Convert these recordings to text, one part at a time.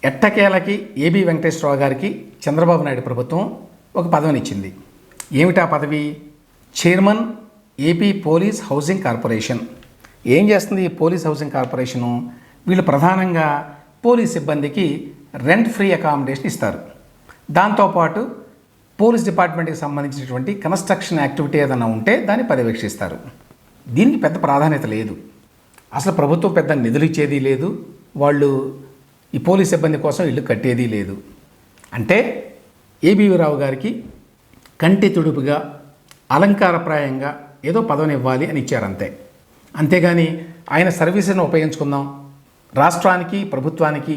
ఎట్టకేలకి AB Venkateswararao గారికి చంద్రబాబు నాయుడు ప్రభుత్వం ఒక పదవినిచ్చింది. ఏమిటా పదవి? Chairman AP police housing corporation. ఏం చేస్తుంది ఈ పోలీస్ హౌసింగ్ కార్పొరేషను? వీళ్ళు ప్రధానంగా పోలీస్ సిబ్బందికి రెంట్ ఫ్రీ అకామిడేషన్ ఇస్తారు. దాంతోపాటు పోలీస్ డిపార్ట్మెంట్కి సంబంధించినటువంటి కన్స్ట్రక్షన్ యాక్టివిటీ ఏదైనా ఉంటే దాన్ని పర్యవేక్షిస్తారు. దీనికి పెద్ద ప్రాధాన్యత లేదు. అసలు ప్రభుత్వం పెద్ద నిధులు ఇచ్చేది లేదు. వాళ్ళు ఈ పోలీస్ సిబ్బంది కోసం ఇల్లు కట్టేది లేదు. అంటే ఏబీవీ రావు గారికి కంటి తుడుపుగా అలంకారప్రాయంగా ఏదో పదవిని ఇవ్వాలి అని ఇచ్చారంతే. అంతేగాని ఆయన సర్వీసెస్ను ఉపయోగించుకుందాం, రాష్ట్రానికి ప్రభుత్వానికి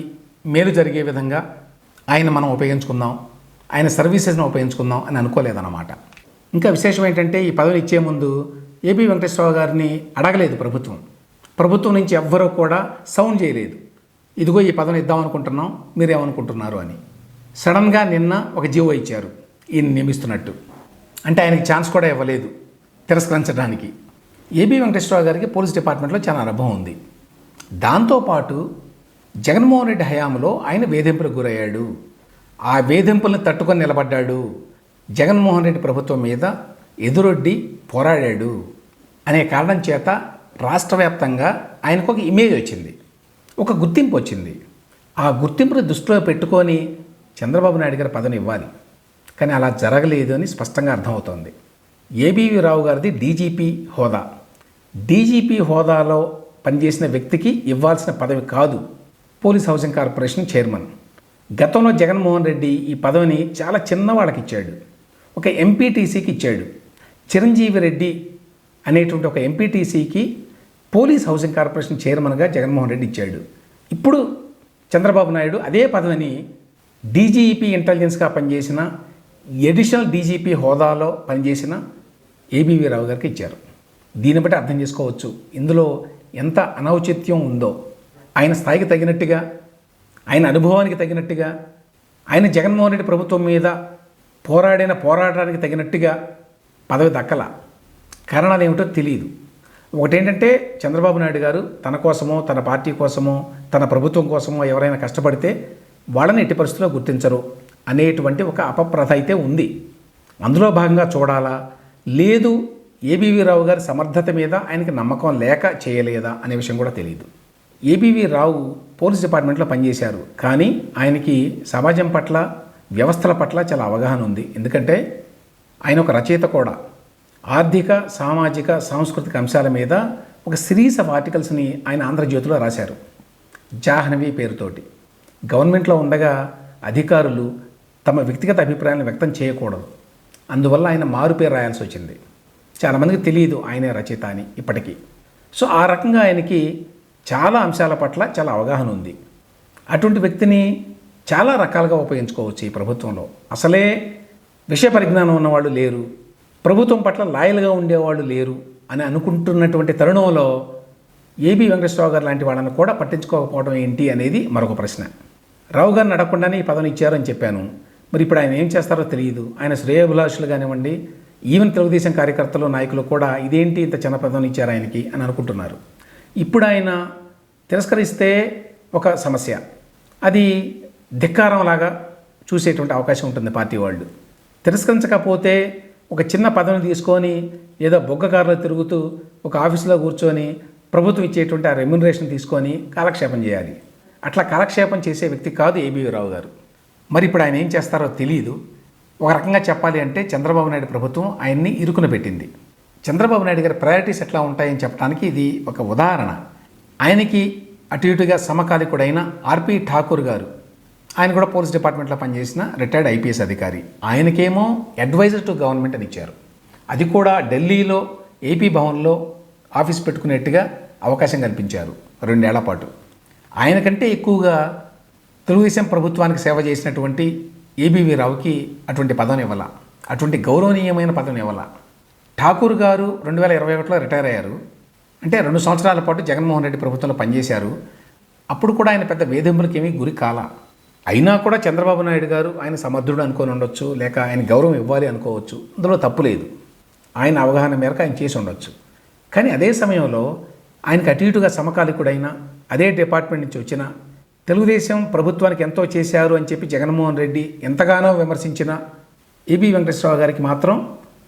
మేలు జరిగే విధంగా ఆయన మనం ఉపయోగించుకుందాం, ఆయన సర్వీసెస్ను ఉపయోగించుకుందాం అని అనుకోలేదన్నమాట. ఇంకా విశేషం ఏంటంటే ఈ పదవిని ఇచ్చే ముందు ఏబి వెంకటేశ్వరరావు గారిని అడగలేదు ప్రభుత్వం. ప్రభుత్వం నుంచి ఎవ్వరూ కూడా సౌండ్ చేయలేదు, ఇదిగో ఈ పదవిని ఇద్దాం అనుకుంటున్నాం, మీరేమనుకుంటున్నారు అని. సడన్గా నిన్న ఒక జీవో ఇచ్చారు ఈయన నియమిస్తున్నట్టు. అంటే ఆయనకి ఛాన్స్ కూడా ఇవ్వలేదు తిరస్కరించడానికి. ఏబి వెంకటేశ్వరరావు గారికి పోలీస్ డిపార్ట్మెంట్లో చాలా అనుభవం ఉంది. దాంతోపాటు జగన్మోహన్ రెడ్డి హయాంలో ఆయన వేధింపులకు గురయ్యాడు. ఆ వేధింపులను తట్టుకొని నిలబడ్డాడు. జగన్మోహన్ రెడ్డి ప్రభుత్వం మీద ఎదురొడ్డి పోరాడాడు అనే కారణం చేత రాష్ట్ర వ్యాప్తంగా ఆయనకు ఒక ఇమేజ్ వచ్చింది, ఒక గుర్తింపు వచ్చింది. ఆ గుర్తింపును దృష్టిలో పెట్టుకొని చంద్రబాబు నాయుడు గారి పదవిని ఇవ్వాలి. కానీ అలా జరగలేదు అని స్పష్టంగా అర్థమవుతోంది. ఏబీవీ రావు గారిది డీజీపీ హోదా. డీజీపీ హోదాలో పనిచేసిన వ్యక్తికి ఇవ్వాల్సిన పదవి కాదు పోలీస్ హౌసింగ్ కార్పొరేషన్ చైర్మన్. గతంలో జగన్మోహన్ రెడ్డి ఈ పదవిని చాలా చిన్నవాళ్ళకి ఇచ్చాడు. ఒక ఎంపీటీసీకి ఇచ్చాడు. చిరంజీవి రెడ్డి అనేటువంటి ఒక ఎంపీటీసీకి పోలీస్ హౌసింగ్ కార్పొరేషన్ చైర్మన్గా జగన్మోహన్ రెడ్డి ఇచ్చాడు. ఇప్పుడు చంద్రబాబు నాయుడు అదే పదవిని డీజీపీ ఇంటెలిజెన్స్గా పనిచేసిన, ఎడిషనల్ డీజీపీ హోదాలో పనిచేసిన ఏబీవీ రావు గారికి ఇచ్చారు. దీన్ని బట్టి అర్థం చేసుకోవచ్చు ఇందులో ఎంత అనౌచిత్యం ఉందో. ఆయన స్థాయికి తగినట్టుగా, ఆయన అనుభవానికి తగినట్టుగా, ఆయన జగన్మోహన్ రెడ్డి ప్రభుత్వం మీద పోరాటానికి తగినట్టుగా పదవి దక్కల. కారణాలు ఏమిటో తెలియదు. ఒకటేంటంటే చంద్రబాబు నాయుడు గారు తన కోసమో, తన పార్టీ కోసమో, తన ప్రభుత్వం కోసమో ఎవరైనా కష్టపడితే వాళ్ళని ఎట్టి పరిస్థితుల్లో గుర్తించరు అనేటువంటి ఒక అపప్రథ అయితే ఉంది. అందులో భాగంగా చూడాలా, లేదు ఏబీవీ రావు గారి సమర్థత మీద ఆయనకి నమ్మకం లేక చేయలేదా అనే విషయం కూడా తెలియదు. ఏబీవీ రావు పోలీస్ డిపార్ట్మెంట్లో పనిచేశారు, కానీ ఆయనకి సమాజం పట్ల, వ్యవస్థల పట్ల చాలా అవగాహన ఉంది. ఎందుకంటే ఆయన ఒక రచయిత కూడా. ఆర్థిక, సామాజిక, సాంస్కృతిక అంశాల మీద ఒక సిరీస్ ఆఫ్ ఆర్టికల్స్ని ఆయన ఆంధ్రజ్యోతిలో రాశారు జాహ్నవి పేరుతోటి. గవర్నమెంట్లో ఉండగా అధికారులు తమ వ్యక్తిగత అభిప్రాయాలను వ్యక్తం చేయకూడదు. అందువల్ల ఆయన మారు పేరు రాయాల్సి వచ్చింది. చాలామందికి తెలియదు ఆయనే రచయిత అని ఇప్పటికీ. సో ఆ రకంగా ఆయనకి చాలా అంశాల పట్ల చాలా అవగాహన ఉంది. అటువంటి వ్యక్తిని చాలా రకాలుగా ఉపయోగించుకోవచ్చు ఈ ప్రభుత్వంలో. అసలే విషయ పరిజ్ఞానం ఉన్నవాళ్ళు లేరు, ప్రభుత్వం పట్ల లాయల్గా ఉండేవాళ్ళు లేరు అని అనుకుంటున్నటువంటి తరుణంలో ఏబి వెంకటేశ్వరరావు గారు లాంటి వాళ్ళని కూడా పట్టించుకోకపోవడం ఏంటి అనేది మరొక ప్రశ్న. రావు గారిని అడగకుండానే ఈ పదవిని ఇచ్చారని చెప్పాను. మరి ఇప్పుడు ఆయన ఏం చేస్తారో తెలియదు. ఆయన శ్రేయోభిలాషులు కానివ్వండి, ఈవెన్ తెలుగుదేశం కార్యకర్తలు, నాయకులు కూడా ఇదేంటి ఇంత చిన్న పదవిని ఇచ్చారు ఆయనకి అని అనుకుంటున్నారు. ఇప్పుడు ఆయన తిరస్కరిస్తే ఒక సమస్య, అది ధిక్కారంలాగా చూసేటువంటి అవకాశం ఉంటుంది పార్టీ వాళ్ళు. తిరస్కరించకపోతే ఒక చిన్న పదవిని తీసుకొని ఏదో బొగ్గకారులో తిరుగుతూ ఒక ఆఫీసులో కూర్చొని ప్రభుత్వం ఇచ్చేటువంటి ఆ రెమ్యునరేషన్ తీసుకొని కాలక్షేపం చేయాలి. అట్లా కాలక్షేపం చేసే వ్యక్తి కాదు ఏబీవీ రావు గారు. మరి ఇప్పుడు ఆయన ఏం చేస్తారో తెలియదు. ఒక రకంగా చెప్పాలి అంటే చంద్రబాబు నాయుడు ప్రభుత్వం ఆయన్ని ఇరుకున పెట్టింది. చంద్రబాబు నాయుడు గారి ప్రయారిటీస్ ఎట్లా ఉంటాయని చెప్పడానికి ఇది ఒక ఉదాహరణ. ఆయనకి అటు ఇటుగా సమకాలికుడైన ఆర్పి ఠాకూర్ గారు, ఆయన కూడా పోలీస్ డిపార్ట్మెంట్లో పనిచేసిన రిటైర్డ్ ఐపీఎస్ అధికారి. ఆయనకేమో అడ్వైజర్ టు గవర్నమెంట్ అని ఇచ్చారు. అది కూడా ఢిల్లీలో ఏపీ భవన్లో ఆఫీస్ పెట్టుకునేట్టుగా అవకాశం కల్పించారు 2 ఏళ్ల పాటు. ఆయన కంటే ఎక్కువగా తెలుగుదేశం ప్రభుత్వానికి సేవ చేసినటువంటి ఏబీవీ రావుకి అటువంటి పదవిని ఇవ్వాల, అటువంటి గౌరవనీయమైన పదవిని ఇవ్వాల. ఠాకూర్ గారు 2021లో రిటైర్ అయ్యారు. అంటే 2 సంవత్సరాల పాటు జగన్మోహన్ రెడ్డి ప్రభుత్వంలో పనిచేశారు. అప్పుడు కూడా ఆయన పెద్ద వేధింపులకి ఏమీ గురి కాల. అయినా కూడా చంద్రబాబు నాయుడు గారు ఆయన సమర్థుడు అనుకొని ఉండొచ్చు, లేక ఆయన గౌరవం ఇవ్వాలి అనుకోవచ్చు. అందులో తప్పు లేదు. ఆయన అవగాహన మేరకు ఆయన చేసి ఉండొచ్చు. కానీ అదే సమయంలో ఆయనకు అటు ఇటుగా సమకాలికుడైన, అదే డిపార్ట్మెంట్ నుంచి వచ్చిన తెలుగుదేశం ప్రభుత్వానికి ఎంతో చేశారు అని చెప్పి జగన్మోహన్ రెడ్డి ఎంతగానో విమర్శించిన ఏబీ వెంకటేశ్వరరావు గారికి మాత్రం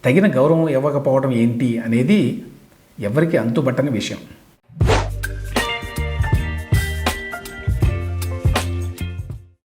తగిన గౌరవం ఇవ్వకపోవడం ఏంటి అనేది ఎవరికి అంతుబట్టని విషయం.